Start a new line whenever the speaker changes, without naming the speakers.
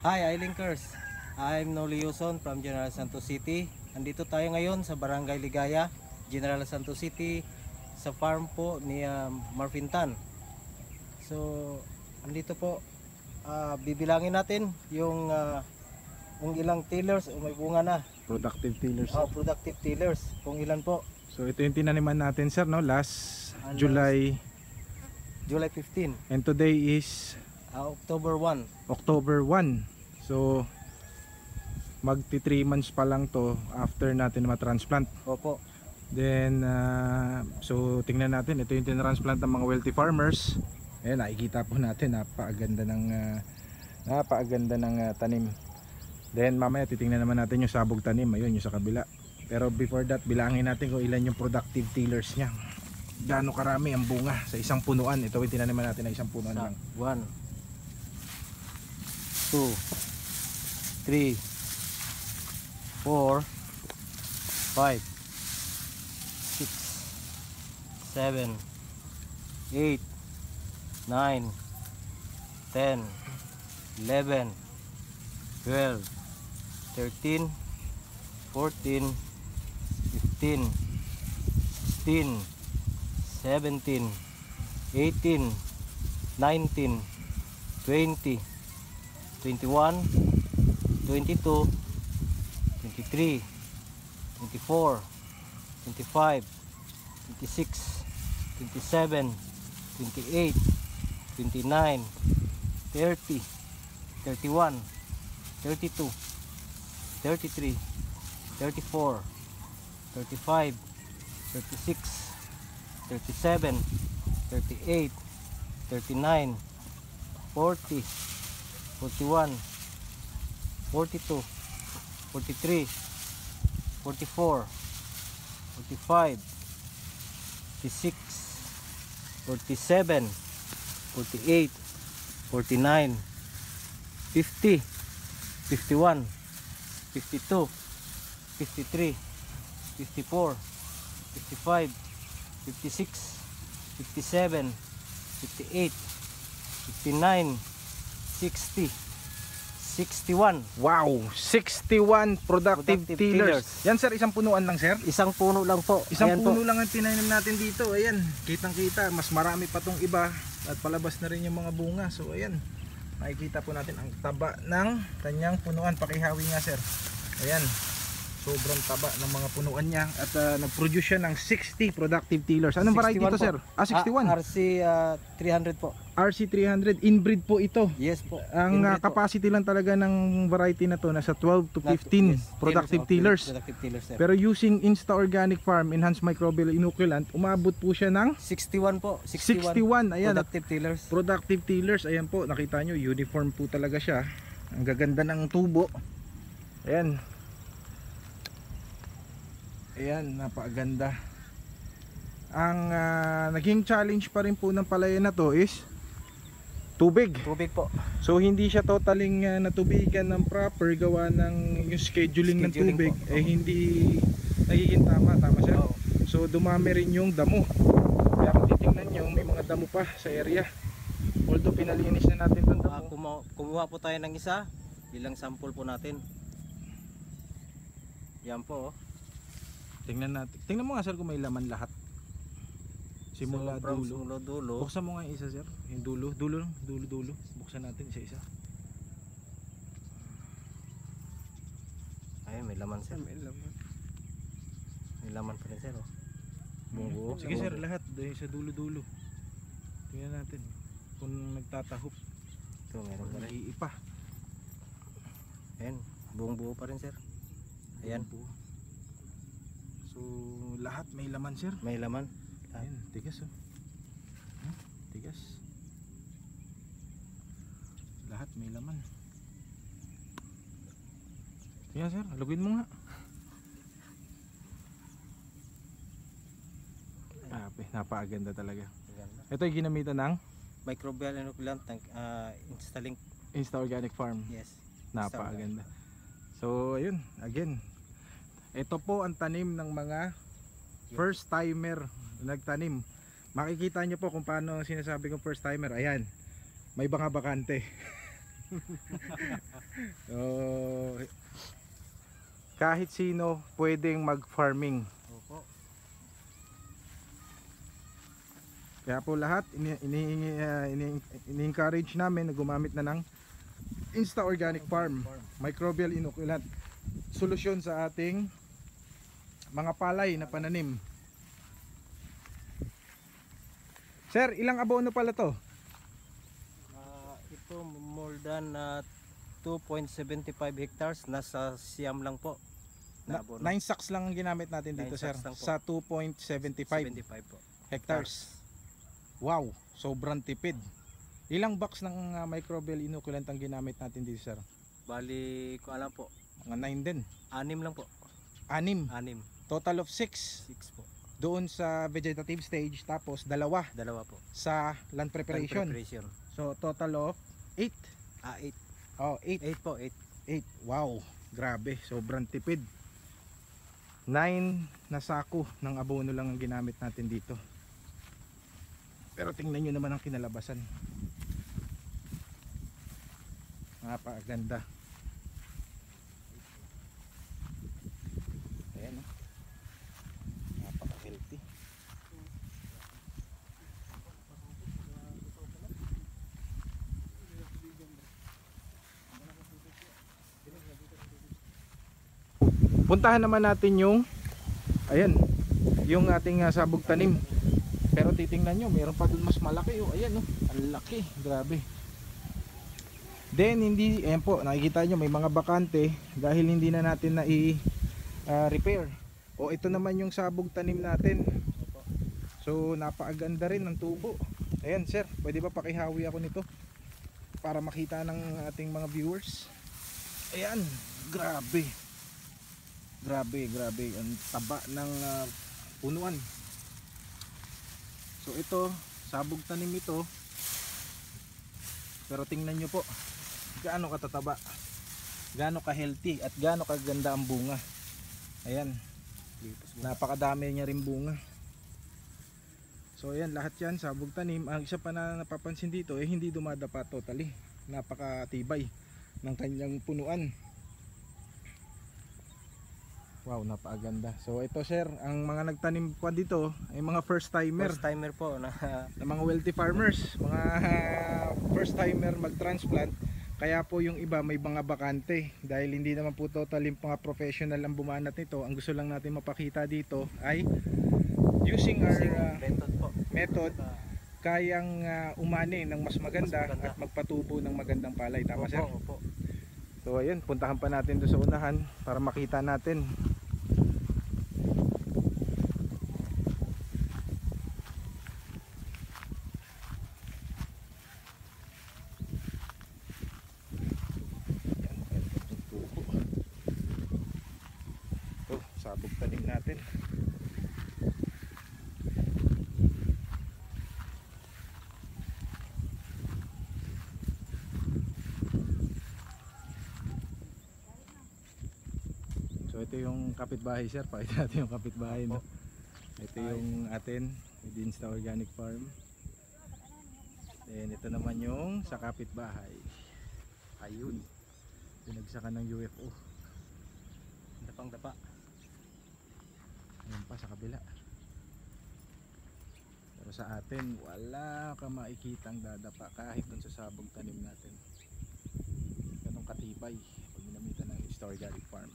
Hi iLinkers, I'm Noli Yuson from General Santos City. Andito tayo ngayon sa Barangay Ligaya, General Santos City, sa farm po ni Marvin Tan. So, andito po, bibilangin natin yung ilang tillers o may bunga na.
Productive tillers.
Productive tillers, kung ilan po.
So ito yung tinaniman natin sir, no? Last
July
July
15
and today is
October 1.
October 1. So magti 3 months pa lang to after natin ma-transplant.
Opo.
Then so tingnan natin, ito yung tinransplant ng mga wealthy farmers. Ayan, nakikita po natin napakaganda ng tanim. Then mamaya titingnan naman natin yung sabog tanim, ayun yung sa kabila. Pero before that, bilangin natin kung ilan yung productive tillers niya. Gaano karami ang bunga sa isang punuan. Ito yung tinaniman natin na isang punuan lang.
1 2 3 4 5 6 7 8 9 10 11 12 13 14 15 16 17 18 19 20 21 22 23 24 25 26 27 28 29 30 31 32 33 34 35 36 37 38 39 40 41 42 43 44 45 46 47 48 49 50 51 52 53 54 55 56 57 58 59 60 61.
Wow, 61 productive tillers. Yan sir, isang punuan lang sir?
Isang puno lang po.
Isang puno lang ang tinanim natin dito. Ayan, kitang kita, mas marami pa tong iba at palabas na rin yung mga bunga. So ayan, makikita po natin ang taba ng kanyang punuan. Pakihawi nga sir. Ayan, sobrang taba ng mga punuan niya. At nag-produce siya ng 60 productive tillers. Anong variety ito sir? 61?
RC 300 po.
RC 300, inbreed po ito.
Yes po.
Ang capacity lang talaga ng variety na to nasa 12 to 15 productive tillers. Pero using Insta Organic Farm Enhanced Microbial Inoculant, umabot po siya ng
61 po.
61. Ayan,
productive tillers.
Productive tillers. Ayan po, nakita nyo, uniform po talaga siya. Ang gaganda ng tubo. Ayan. Ayan, napakaganda. Ang naging challenge pa rin po ng palayan na to is tubig.
Tubig po.
So hindi siya totaling natubigan ng proper, gawa ng yung scheduling ng tubig po. Hindi nagiging tama sir. Oh. So dumami rin yung damo. Kaya kung titingnan nyo, may mga damo pa sa area. Although pinalinis na natin itong damo.
Kumuha po tayo ng isa bilang sample po natin. Yan po.
Tingnan natin. Tingnan mo nga sir kung may laman lahat. Simula dulo. Buksan mo nga yung isa sir. Yung dulo. Buksan natin isa-isa.
Ay, may laman sir. May laman pa rin sir. Oh.
Sige sir, lahat. Dahil sa dulo. Tingnan natin. Kung nagtatahop.
Ito, meron pa rin.
Naiipa.
Ayan, buong buo pa rin sir. Ayan.
Buo. So, lahat may laman sir.
May laman.
Ayan, tigas oh. Tigas. Lahat may laman. Tingnan sir, alugin mo nga. Napakaganda talaga. Ito ay ginamitan ng
microbial inoculant
Insta Organic Farm.
Yes.
Napakaganda. So ayun, again, ito po ang tanim ng mga first timer nagtanim. Makikita nyo po kung paano sinasabi kong first timer. Ayan, may mga bakante. So, kahit sino pwedeng mag-farming.
Opo.
Kaya po lahat ini-encourage namin na gumamit na ng Insta Organic Farm, microbial inoculant, solusyon sa ating mga palay na pananim. Sir, ilang abono pala to?
Ito more than 2.75 hectares, nasa siyam lang po.
9 sacks lang ang ginamit natin dito,
9
sir,
sacks lang po.
sa 2.75
75 po.
hectares. Wow, sobrang tipid. Ilang box ng microbial inoculant ang ginamit natin dito, sir?
Bali, kung alam po,
Mga 9 din.
6 lang po.
6.
6.
Total of 6
6 po.
doon sa vegetative stage, tapos 2
Dalawa po.
sa land preparation.
Preparation.
So total of 8.
8.
Oh, 8.
8 po, 8.
8. Wow, grabe, sobrang tipid. 9 na sako ng abono lang ang ginamit natin dito. Pero tingnan nyo naman ang kinalabasan. Napakaganda. Ayan, oh. Napaka-healthy. Puntahan naman natin yung yung ating sabog tanim. Pero titingnan nyo, mayroon pa dun mas malaki. Oh, ayan, oh, ang laki, grabe. Then ayan po, nakikita nyo may mga bakante dahil hindi na natin na repair. O ito naman yung sabog tanim natin. So napakaganda rin ng tubo. Ayan sir, pwede ba pakihawi ako nito para makita ng ating mga viewers? Ayan, grabe. Grabe ang taba ng punuan. So ito, sabog tanim ito. Pero tingnan nyo po, gaano katataba, gaano ka healthy, at gaano kaganda ang bunga. Ayan, napakadami niya rin bunga. So ayan, lahat yan sabog tanim. Ang isa pa na napapansin dito hindi dumadapa totally. Napakatibay ng kanyang punuan. Wow, napakaganda. So ito sir, ang mga nagtanim pa dito ay mga first timer.
First timer po na
mga wealthy farmers, mga first timer mag-transplant. Kaya po yung iba may mga bakante dahil hindi naman po totally mga professional ang bumanat nito. Ang gusto lang natin mapakita dito ay using our method kayang umani ng mas maganda at magpatubo ng magandang palay. Tama sir?
Opo.
So ayun, puntahan pa natin doon sa unahan para makita natin. Ito, sabog tanim natin. So ito yung kapitbahay sir, pakita natin yung kapitbahay no. Ito yung atin, within sa organic farm. Then ito naman yung sa kapitbahay. Ayun, pinagsakan ng UFO.
Dapang dapa.
Ayun pa sa kabila. Pero sa atin wala ka makikitang dadapa kahit dun sa sabog tanim natin. Ganong katibay pag ginamitan ng Insta Organic Farm.